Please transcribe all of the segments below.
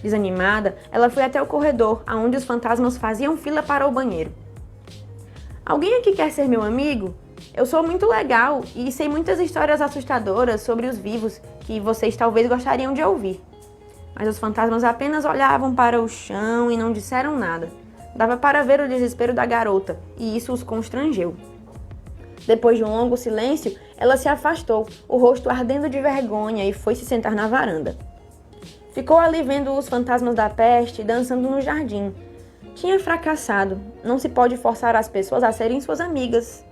Desanimada, ela foi até o corredor, aonde os fantasmas faziam fila para o banheiro. Alguém aqui quer ser meu amigo? Eu sou muito legal e sei muitas histórias assustadoras sobre os vivos que vocês talvez gostariam de ouvir. Mas os fantasmas apenas olhavam para o chão e não disseram nada. Dava para ver o desespero da garota, e isso os constrangeu. Depois de um longo silêncio, ela se afastou, o rosto ardendo de vergonha, e foi se sentar na varanda. Ficou ali vendo os fantasmas da peste dançando no jardim. Tinha fracassado. Não se pode forçar as pessoas a serem suas amigas,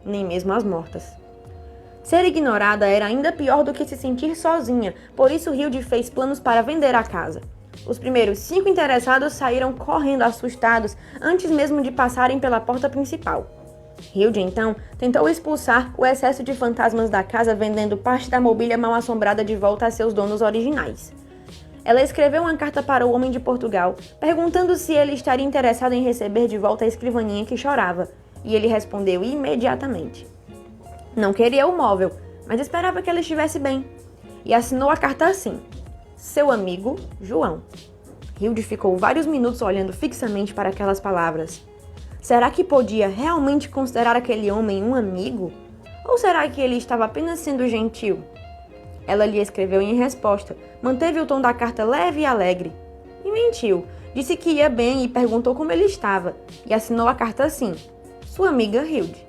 nem mesmo as mortas. Ser ignorada era ainda pior do que se sentir sozinha, por isso Hilde fez planos para vender a casa. Os primeiros 5 interessados saíram correndo assustados antes mesmo de passarem pela porta principal. Hilde, então, tentou expulsar o excesso de fantasmas da casa vendendo parte da mobília mal-assombrada de volta a seus donos originais. Ela escreveu uma carta para o homem de Portugal, perguntando se ele estaria interessado em receber de volta a escrivaninha que chorava, e ele respondeu imediatamente. Não queria o móvel, mas esperava que ela estivesse bem, e assinou a carta assim: seu amigo, João. Hilde ficou vários minutos olhando fixamente para aquelas palavras. Será que podia realmente considerar aquele homem um amigo? Ou será que ele estava apenas sendo gentil? Ela lhe escreveu em resposta, manteve o tom da carta leve e alegre. E mentiu, disse que ia bem e perguntou como ele estava, e assinou a carta assim: sua amiga Hilde.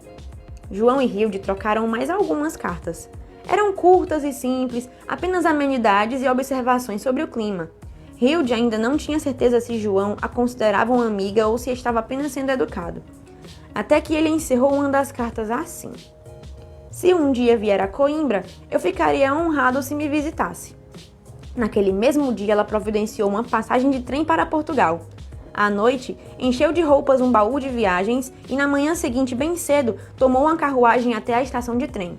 João e Hilde trocaram mais algumas cartas. Eram curtas e simples, apenas amenidades e observações sobre o clima. Hilde ainda não tinha certeza se João a considerava uma amiga ou se estava apenas sendo educado. Até que ele encerrou uma das cartas assim: se um dia vier a Coimbra, eu ficaria honrado se me visitasse. Naquele mesmo dia, ela providenciou uma passagem de trem para Portugal. À noite, encheu de roupas um baú de viagens e na manhã seguinte, bem cedo, tomou uma carruagem até a estação de trem.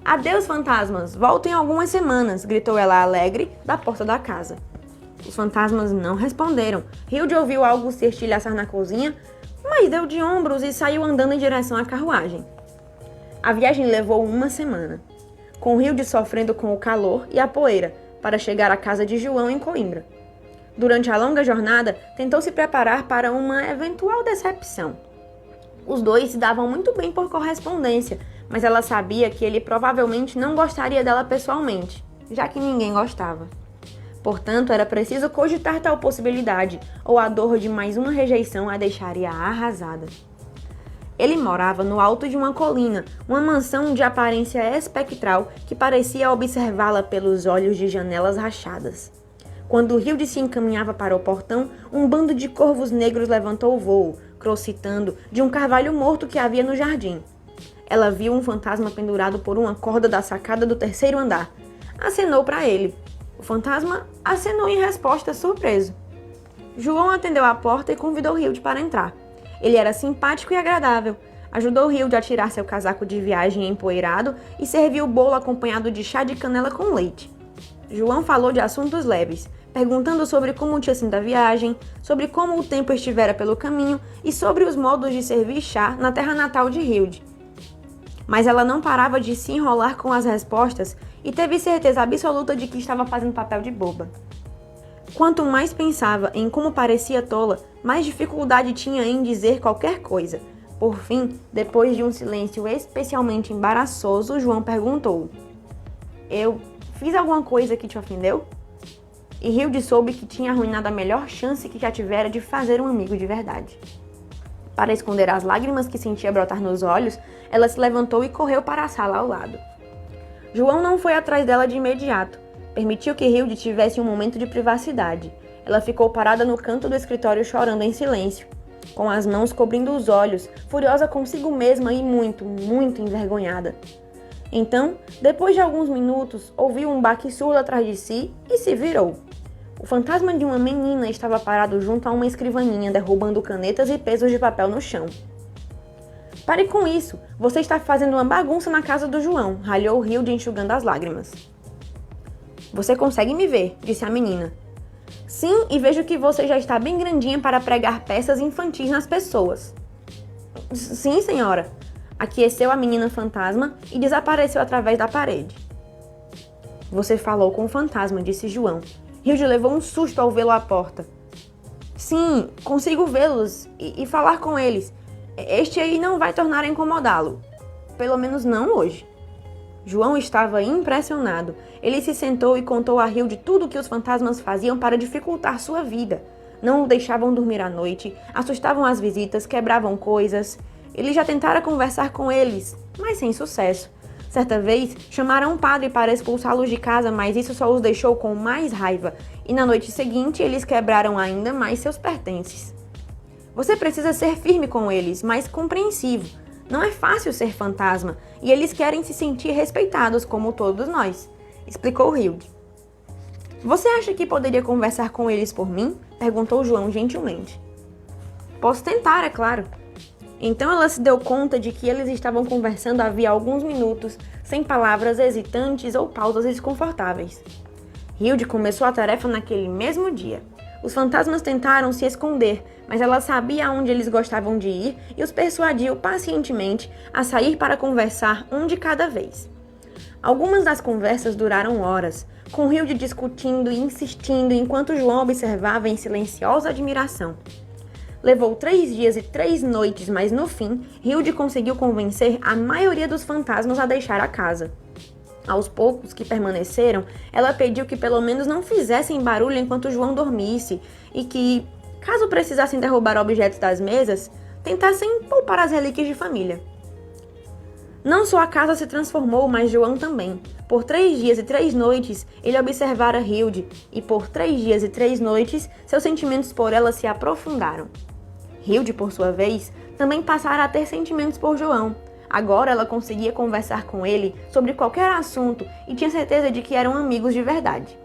Adeus, fantasmas! Voltem algumas semanas! Gritou ela alegre da porta da casa. Os fantasmas não responderam. Hilde ouviu algo se estilhaçar na cozinha, mas deu de ombros e saiu andando em direção à carruagem. A viagem levou uma semana, com Hilde sofrendo com o calor e a poeira, para chegar à casa de João em Coimbra. Durante a longa jornada, tentou se preparar para uma eventual decepção. Os dois se davam muito bem por correspondência, mas ela sabia que ele provavelmente não gostaria dela pessoalmente, já que ninguém gostava. Portanto, era preciso cogitar tal possibilidade, ou a dor de mais uma rejeição a deixaria arrasada. Ele morava no alto de uma colina, uma mansão de aparência espectral que parecia observá-la pelos olhos de janelas rachadas. Quando Hilde se encaminhava para o portão, um bando de corvos negros levantou o voo, crocitando de um carvalho morto que havia no jardim. Ela viu um fantasma pendurado por uma corda da sacada do 3º andar. Acenou para ele. O fantasma acenou em resposta, surpreso. João atendeu à porta e convidou Hilde para entrar. Ele era simpático e agradável. Ajudou Hilde a tirar seu casaco de viagem empoeirado e serviu o bolo acompanhado de chá de canela com leite. João falou de assuntos leves, perguntando sobre como tinha sido a viagem, sobre como o tempo estivera pelo caminho e sobre os modos de servir chá na terra natal de Hilde. Mas ela não parava de se enrolar com as respostas e teve certeza absoluta de que estava fazendo papel de boba. Quanto mais pensava em como parecia tola, mais dificuldade tinha em dizer qualquer coisa. Por fim, depois de um silêncio especialmente embaraçoso, João perguntou: eu fiz alguma coisa que te ofendeu? E Hilde soube que tinha arruinado a melhor chance que já tivera de fazer um amigo de verdade. Para esconder as lágrimas que sentia brotar nos olhos, ela se levantou e correu para a sala ao lado. João não foi atrás dela de imediato. Permitiu que Hilde tivesse um momento de privacidade. Ela ficou parada no canto do escritório chorando em silêncio, com as mãos cobrindo os olhos, furiosa consigo mesma e muito, muito envergonhada. Então, depois de alguns minutos, ouviu um baque surdo atrás de si e se virou. O fantasma de uma menina estava parado junto a uma escrivaninha, derrubando canetas e pesos de papel no chão. Pare com isso, você está fazendo uma bagunça na casa do João, ralhou Hilde enxugando as lágrimas. Você consegue me ver, disse a menina. Sim, e vejo que você já está bem grandinha para pregar peças infantis nas pessoas. Sim, senhora, aqueceu a menina fantasma e desapareceu através da parede. Você falou com o fantasma, disse João. Hilde levou um susto ao vê-lo à porta. Sim, consigo vê-los e falar com eles. Este aí não vai tornar a incomodá-lo. Pelo menos não hoje. João estava impressionado. Ele se sentou e contou a Hilde tudo o que os fantasmas faziam para dificultar sua vida. Não o deixavam dormir à noite, assustavam as visitas, quebravam coisas. Ele já tentara conversar com eles, mas sem sucesso. Certa vez, chamaram um padre para expulsá-los de casa, mas isso só os deixou com mais raiva. E na noite seguinte, eles quebraram ainda mais seus pertences. Você precisa ser firme com eles, mas compreensivo. Não é fácil ser fantasma, e eles querem se sentir respeitados como todos nós, explicou Hilde. Você acha que poderia conversar com eles por mim? Perguntou João gentilmente. Posso tentar, é claro. Então ela se deu conta de que eles estavam conversando havia alguns minutos, sem palavras hesitantes ou pausas desconfortáveis. Hilde começou a tarefa naquele mesmo dia. Os fantasmas tentaram se esconder, mas ela sabia aonde eles gostavam de ir e os persuadiu pacientemente a sair para conversar um de cada vez. Algumas das conversas duraram horas, com Hilde discutindo e insistindo enquanto João observava em silenciosa admiração. Levou 3 dias e 3 noites, mas no fim, Hilde conseguiu convencer a maioria dos fantasmas a deixar a casa. Aos poucos que permaneceram, ela pediu que pelo menos não fizessem barulho enquanto João dormisse e que, caso precisassem derrubar objetos das mesas, tentassem poupar as relíquias de família. Não só a casa se transformou, mas João também. Por 3 dias e 3 noites, ele observara Hilde e por 3 dias e 3 noites, seus sentimentos por ela se aprofundaram. Hilde, por sua vez, também passara a ter sentimentos por João. Agora ela conseguia conversar com ele sobre qualquer assunto e tinha certeza de que eram amigos de verdade.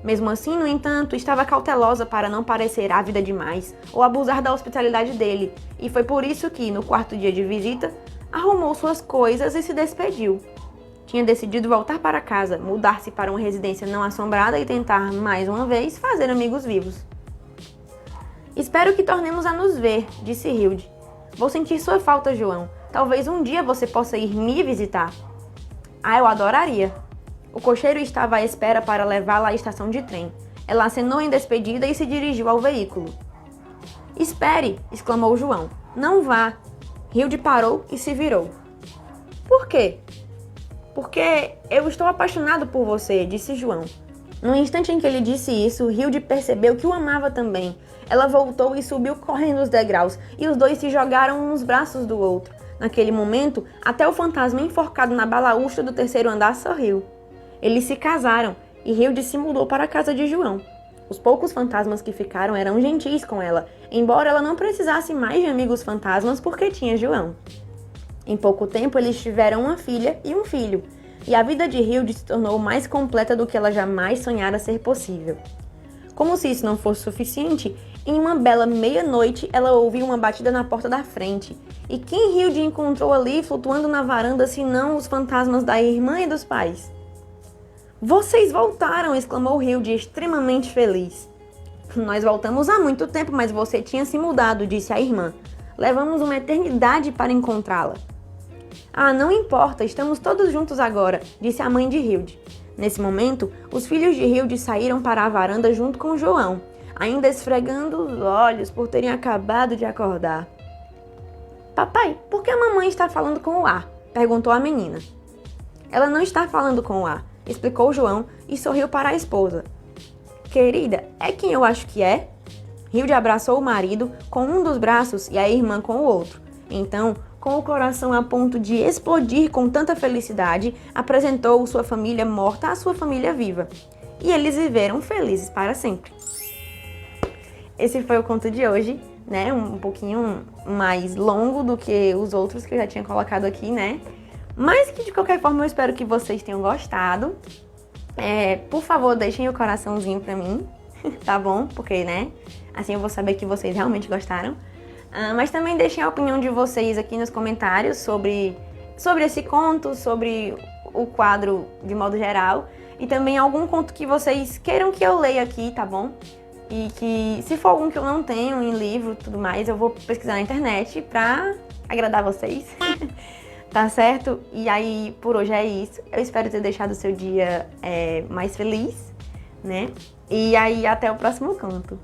Mesmo assim, no entanto, estava cautelosa para não parecer ávida demais ou abusar da hospitalidade dele, e foi por isso que, no 4º dia de visita, arrumou suas coisas e se despediu. Tinha decidido voltar para casa, mudar-se para uma residência não assombrada e tentar, mais uma vez, fazer amigos vivos. Espero que tornemos a nos ver, disse Hilde. Vou sentir sua falta, João. Talvez um dia você possa ir me visitar. Ah, eu adoraria. O cocheiro estava à espera para levá-la à estação de trem. Ela acenou em despedida e se dirigiu ao veículo. Espere, exclamou João. Não vá. Hilde parou e se virou. Por quê? Porque eu estou apaixonado por você, disse João. No instante em que ele disse isso, Hilde percebeu que o amava também. Ela voltou e subiu correndo os degraus, e os dois se jogaram um nos braços do outro. Naquele momento, até o fantasma enforcado na balaústra do 3º andar sorriu. Eles se casaram, e Hilde se mudou para a casa de João. Os poucos fantasmas que ficaram eram gentis com ela, embora ela não precisasse mais de amigos fantasmas porque tinha João. Em pouco tempo, eles tiveram uma filha e um filho, e a vida de Hilde se tornou mais completa do que ela jamais sonhara ser possível. Como se isso não fosse suficiente, em uma bela meia-noite, ela ouviu uma batida na porta da frente. E quem Hilde encontrou ali, flutuando na varanda, senão os fantasmas da irmã e dos pais? Vocês voltaram! Exclamou Hilde, extremamente feliz. Nós voltamos há muito tempo, mas você tinha se mudado, disse a irmã. Levamos uma eternidade para encontrá-la. Ah, não importa, estamos todos juntos agora, disse a mãe de Hilde. Nesse momento, os filhos de Hilde saíram para a varanda junto com João, ainda esfregando os olhos por terem acabado de acordar. Papai, por que a mamãe está falando com o ar? Perguntou a menina. Ela não está falando com o ar, explicou João e sorriu para a esposa. Querida, é quem eu acho que é? Hilde abraçou o marido com um dos braços e a irmã com o outro. Então, com o coração a ponto de explodir com tanta felicidade, apresentou sua família morta à sua família viva. E eles viveram felizes para sempre. Esse foi o conto de hoje, né? Um pouquinho mais longo do que os outros que eu já tinha colocado aqui, né? Mas que de qualquer forma eu espero que vocês tenham gostado. Por favor, deixem o coraçãozinho pra mim, tá bom? Porque, né? Assim eu vou saber que vocês realmente gostaram. Mas também deixem a opinião de vocês aqui nos comentários sobre esse conto, sobre o quadro de modo geral. E também algum conto que vocês queiram que eu leia aqui, tá bom? E que, se for algum que eu não tenho em livro e tudo mais, eu vou pesquisar na internet pra agradar vocês. Tá certo? E aí, por hoje é isso. Eu espero ter deixado o seu dia mais feliz, né? E aí, até o próximo conto.